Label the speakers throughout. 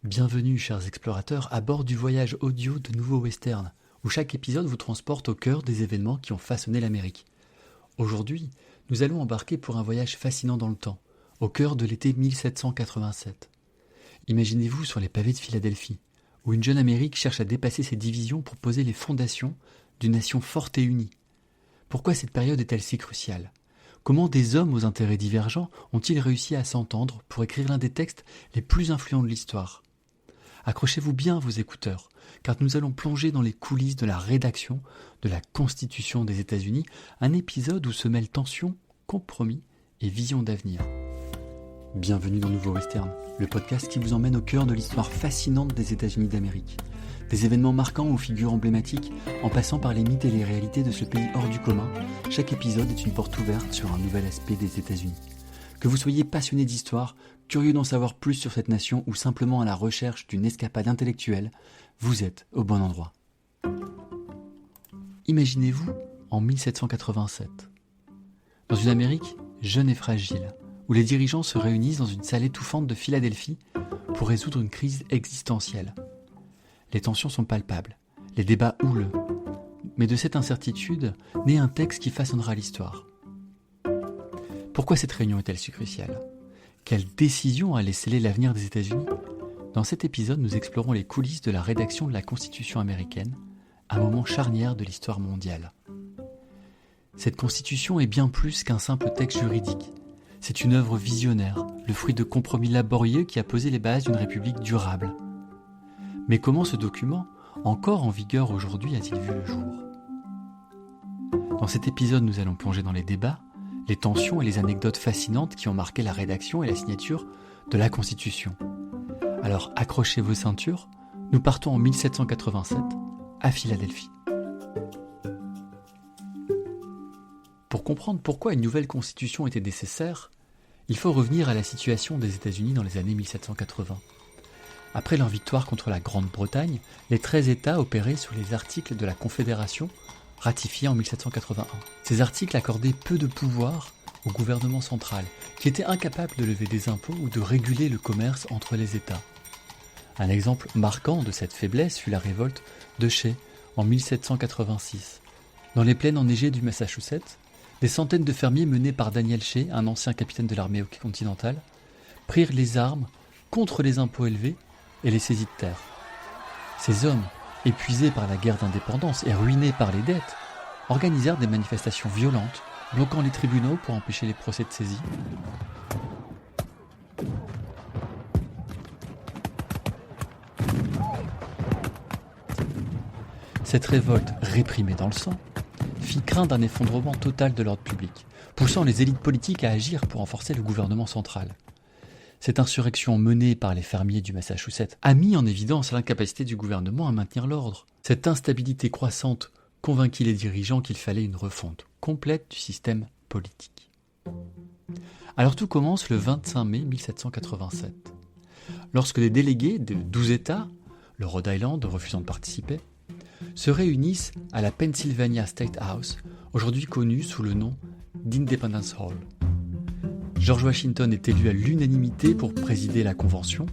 Speaker 1: Bienvenue, chers explorateurs, à bord du voyage audio de Nouveau Western, où chaque épisode vous transporte au cœur des événements qui ont façonné l'Amérique. Aujourd'hui, nous allons embarquer pour un voyage fascinant dans le temps, au cœur de l'été 1787. Imaginez-vous sur les pavés de Philadelphie, où une jeune Amérique cherche à dépasser ses divisions pour poser les fondations d'une nation forte et unie. Pourquoi cette période est-elle si cruciale ? Comment des hommes aux intérêts divergents ont-ils réussi à s'entendre pour écrire l'un des textes les plus influents de l'histoire ? Accrochez-vous bien vos écouteurs, car nous allons plonger dans les coulisses de la rédaction de la Constitution des États-Unis, un épisode où se mêlent tension, compromis et vision d'avenir. Bienvenue dans Nouveau Western, le podcast qui vous emmène au cœur de l'histoire fascinante des États-Unis d'Amérique. Des événements marquants aux figures emblématiques, en passant par les mythes et les réalités de ce pays hors du commun, chaque épisode est une porte ouverte sur un nouvel aspect des États-Unis. Que vous soyez passionné d'histoire, curieux d'en savoir plus sur cette nation ou simplement à la recherche d'une escapade intellectuelle, vous êtes au bon endroit. Imaginez-vous en 1787, dans une Amérique jeune et fragile, où les dirigeants se réunissent dans une salle étouffante de Philadelphie pour résoudre une crise existentielle. Les tensions sont palpables, les débats houleux, mais de cette incertitude naît un texte qui façonnera l'histoire. Pourquoi cette réunion est-elle si cruciale ? Quelle décision allait sceller l'avenir des États-Unis ? Dans cet épisode, nous explorons les coulisses de la rédaction de la Constitution américaine, un moment charnière de l'histoire mondiale. Cette Constitution est bien plus qu'un simple texte juridique. C'est une œuvre visionnaire, le fruit de compromis laborieux qui a posé les bases d'une république durable. Mais comment ce document, encore en vigueur aujourd'hui, a-t-il vu le jour ? Dans cet épisode, nous allons plonger dans les débats, les tensions et les anecdotes fascinantes qui ont marqué la rédaction et la signature de la Constitution. Alors accrochez vos ceintures, nous partons en 1787 à Philadelphie. Pour comprendre pourquoi une nouvelle Constitution était nécessaire, il faut revenir à la situation des États-Unis dans les années 1780. Après leur victoire contre la Grande-Bretagne, les 13 États opéraient sous les articles de la Confédération, ratifiés en 1781. Ces articles accordaient peu de pouvoir au gouvernement central, qui était incapable de lever des impôts ou de réguler le commerce entre les États. Un exemple marquant de cette faiblesse fut la révolte de Shea en 1786. Dans les plaines enneigées du Massachusetts, des centaines de fermiers menés par Daniel Shea, un ancien capitaine de l'armée continentale, prirent les armes contre les impôts élevés et les saisies de terre. Ces hommes, épuisés par la guerre d'indépendance et ruinés par les dettes, organisèrent des manifestations violentes, bloquant les tribunaux pour empêcher les procès de saisie. Cette révolte, réprimée dans le sang, fit craindre un effondrement total de l'ordre public, poussant les élites politiques à agir pour renforcer le gouvernement central. Cette insurrection menée par les fermiers du Massachusetts a mis en évidence l'incapacité du gouvernement à maintenir l'ordre. Cette instabilité croissante convainquit les dirigeants qu'il fallait une refonte complète du système politique. Alors tout commence le 25 mai 1787, lorsque des délégués de 12 États, le Rhode Island refusant de participer, se réunissent à la Pennsylvania State House, aujourd'hui connue sous le nom d'Independence Hall. George Washington est élu à l'unanimité pour présider la Convention,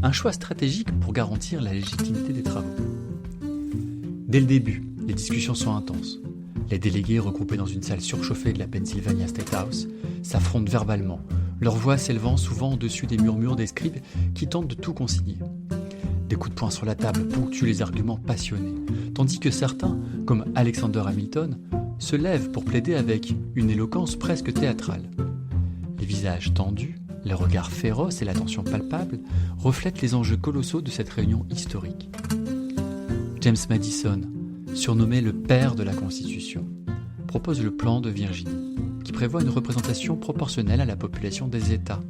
Speaker 1: un choix stratégique pour garantir la légitimité des travaux. Dès le début, les discussions sont intenses. Les délégués, regroupés dans une salle surchauffée de la Pennsylvania State House, s'affrontent verbalement, leurs voix s'élevant souvent au-dessus des murmures des scribes qui tentent de tout consigner. Des coups de poing sur la table ponctuent les arguments passionnés, tandis que certains, comme Alexander Hamilton, se lèvent pour plaider avec une éloquence presque théâtrale. Les visages tendus, les regards féroces et l'attention palpable reflètent les enjeux colossaux de cette réunion historique. James Madison, surnommé le père de la Constitution, propose le plan de Virginie, qui prévoit une représentation proportionnelle à la population des États.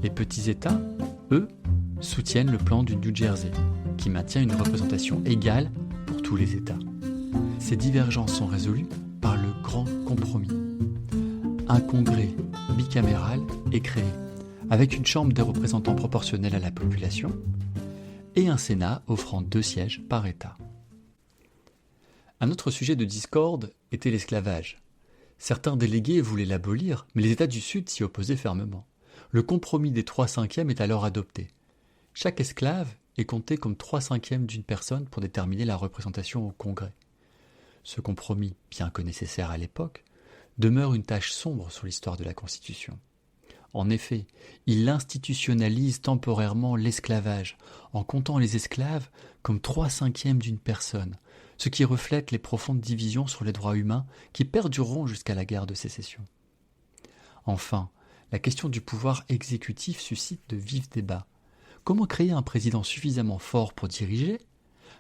Speaker 1: Les petits États, eux, soutiennent le plan du New Jersey, qui maintient une représentation égale pour tous les États. Ces divergences sont résolues par le grand compromis. Un congrès bicaméral est créé, avec une chambre des représentants proportionnelle à la population et un Sénat offrant 2 sièges par État. Un autre sujet de discorde était l'esclavage. Certains délégués voulaient l'abolir, mais les États du Sud s'y opposaient fermement. Le compromis des 3/5 est alors adopté. Chaque esclave est compté comme 3/5 d'une personne pour déterminer la représentation au Congrès. Ce compromis, bien que nécessaire à l'époque, demeure une tache sombre sur l'histoire de la Constitution. En effet, il institutionnalise temporairement l'esclavage, en comptant les esclaves comme 3/5 d'une personne, ce qui reflète les profondes divisions sur les droits humains qui perdureront jusqu'à la guerre de sécession. Enfin, la question du pouvoir exécutif suscite de vifs débats. Comment créer un président suffisamment fort pour diriger,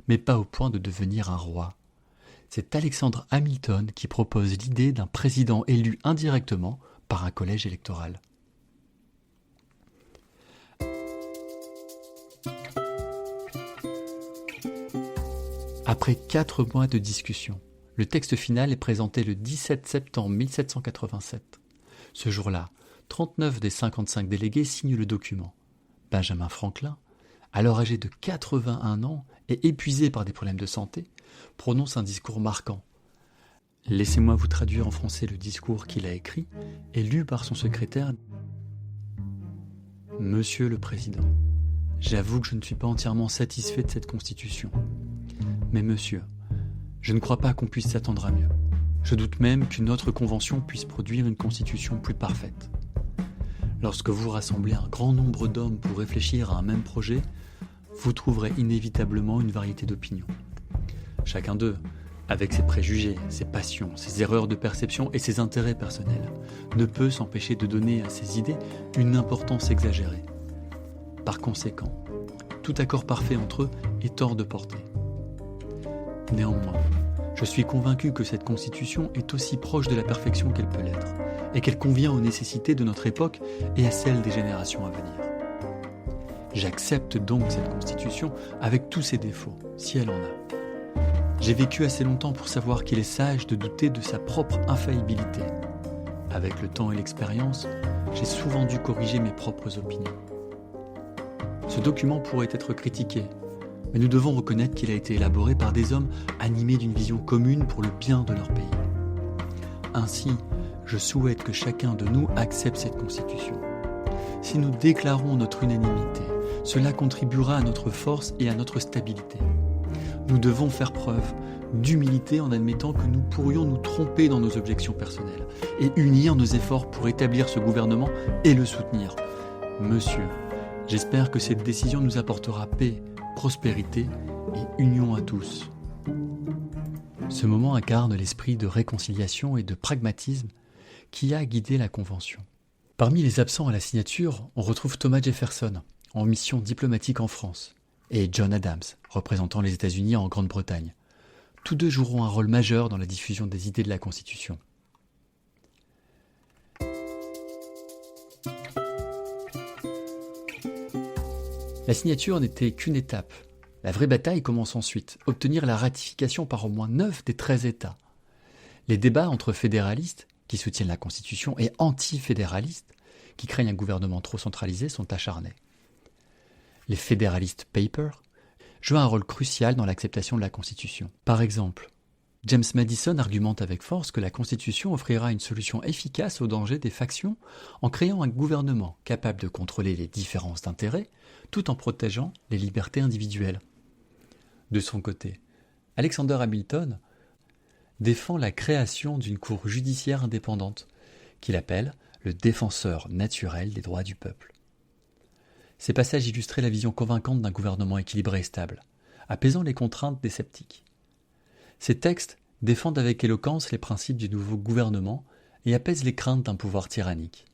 Speaker 1: mais pas au point de devenir un roi ? C'est Alexander Hamilton qui propose l'idée d'un président élu indirectement par un collège électoral. Après 4 mois de discussion, le texte final est présenté le 17 septembre 1787. Ce jour-là, 39 des 55 délégués signent le document. Benjamin Franklin, alors âgé de 81 ans et épuisé par des problèmes de santé, prononce un discours marquant. Laissez-moi vous traduire en français le discours qu'il a écrit et lu par son secrétaire. Monsieur le Président, j'avoue que je ne suis pas entièrement satisfait de cette Constitution. Mais monsieur, je ne crois pas qu'on puisse s'attendre à mieux. Je doute même qu'une autre convention puisse produire une Constitution plus parfaite. Lorsque vous rassemblez un grand nombre d'hommes pour réfléchir à un même projet, vous trouverez inévitablement une variété d'opinions. Chacun d'eux, avec ses préjugés, ses passions, ses erreurs de perception et ses intérêts personnels, ne peut s'empêcher de donner à ses idées une importance exagérée. Par conséquent, tout accord parfait entre eux est hors de portée. Néanmoins, je suis convaincu que cette Constitution est aussi proche de la perfection qu'elle peut l'être, et qu'elle convient aux nécessités de notre époque et à celles des générations à venir. J'accepte donc cette Constitution avec tous ses défauts, si elle en a. J'ai vécu assez longtemps pour savoir qu'il est sage de douter de sa propre infaillibilité. Avec le temps et l'expérience, j'ai souvent dû corriger mes propres opinions. Ce document pourrait être critiqué, mais nous devons reconnaître qu'il a été élaboré par des hommes animés d'une vision commune pour le bien de leur pays. Ainsi, je souhaite que chacun de nous accepte cette Constitution. Si nous déclarons notre unanimité, cela contribuera à notre force et à notre stabilité. Nous devons faire preuve d'humilité en admettant que nous pourrions nous tromper dans nos objections personnelles et unir nos efforts pour établir ce gouvernement et le soutenir. Monsieur, j'espère que cette décision nous apportera paix, prospérité et union à tous. Ce moment incarne l'esprit de réconciliation et de pragmatisme qui a guidé la Convention. Parmi les absents à la signature, on retrouve Thomas Jefferson, en mission diplomatique en France, et John Adams, représentant les États-Unis en Grande-Bretagne. Tous deux joueront un rôle majeur dans la diffusion des idées de la Constitution. La signature n'était qu'une étape. La vraie bataille commence ensuite, obtenir la ratification par au moins 9 des 13 États. Les débats entre fédéralistes, qui soutiennent la Constitution, et anti-fédéralistes, qui craignent un gouvernement trop centralisé, sont acharnés. Les Federalist Papers jouent un rôle crucial dans l'acceptation de la Constitution. Par exemple, James Madison argumente avec force que la Constitution offrira une solution efficace aux dangers des factions en créant un gouvernement capable de contrôler les différences d'intérêts tout en protégeant les libertés individuelles. De son côté, Alexander Hamilton défend la création d'une cour judiciaire indépendante qu'il appelle le défenseur naturel des droits du peuple. Ces passages illustraient la vision convaincante d'un gouvernement équilibré et stable, apaisant les contraintes des sceptiques. Ces textes défendent avec éloquence les principes du nouveau gouvernement et apaisent les craintes d'un pouvoir tyrannique.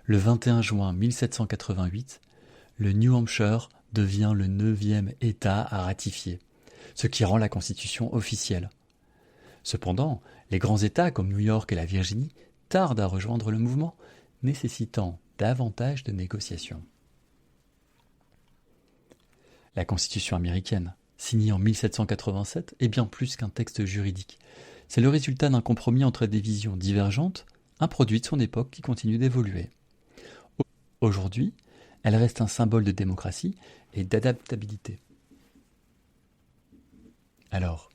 Speaker 1: Le 21 juin 1788, le New Hampshire devient le 9e État à ratifier, ce qui rend la Constitution officielle. Cependant, les grands États comme New York et la Virginie tardent à rejoindre le mouvement, nécessitant davantage de négociations. La Constitution américaine, signée en 1787, est bien plus qu'un texte juridique. C'est le résultat d'un compromis entre des visions divergentes, un produit de son époque qui continue d'évoluer. Aujourd'hui, elle reste un symbole de démocratie et d'adaptabilité. Alors,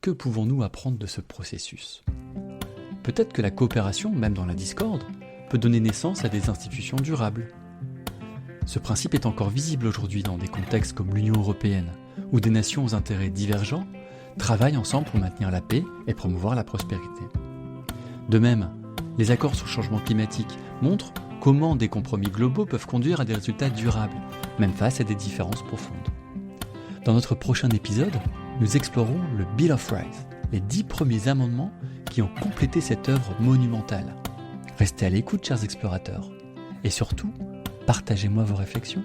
Speaker 1: que pouvons-nous apprendre de ce processus ? Peut-être que la coopération, même dans la discorde, peut donner naissance à des institutions durables. Ce principe est encore visible aujourd'hui dans des contextes comme l'Union européenne, où des nations aux intérêts divergents travaillent ensemble pour maintenir la paix et promouvoir la prospérité. De même, les accords sur le changement climatique montrent comment des compromis globaux peuvent conduire à des résultats durables, même face à des différences profondes. Dans notre prochain épisode, nous explorons le Bill of Rights, les 10 premiers amendements qui ont complété cette œuvre monumentale. Restez à l'écoute, chers explorateurs. Et surtout, partagez-moi vos réflexions.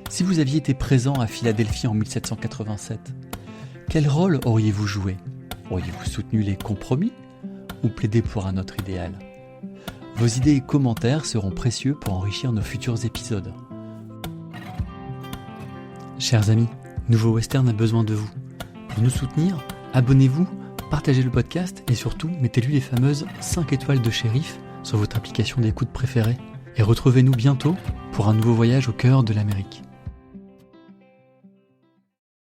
Speaker 1: Si vous aviez été présent à Philadelphie en 1787, quel rôle auriez-vous joué ? Auriez-vous soutenu les compromis ou plaidé pour un autre idéal ? Vos idées et commentaires seront précieux pour enrichir nos futurs épisodes. Chers amis, Nouveau Western a besoin de vous. Pour nous soutenir, abonnez-vous, partagez le podcast et surtout, mettez-lui les fameuses 5 étoiles de shérif sur votre application d'écoute préférée. Et retrouvez-nous bientôt pour un nouveau voyage au cœur de l'Amérique.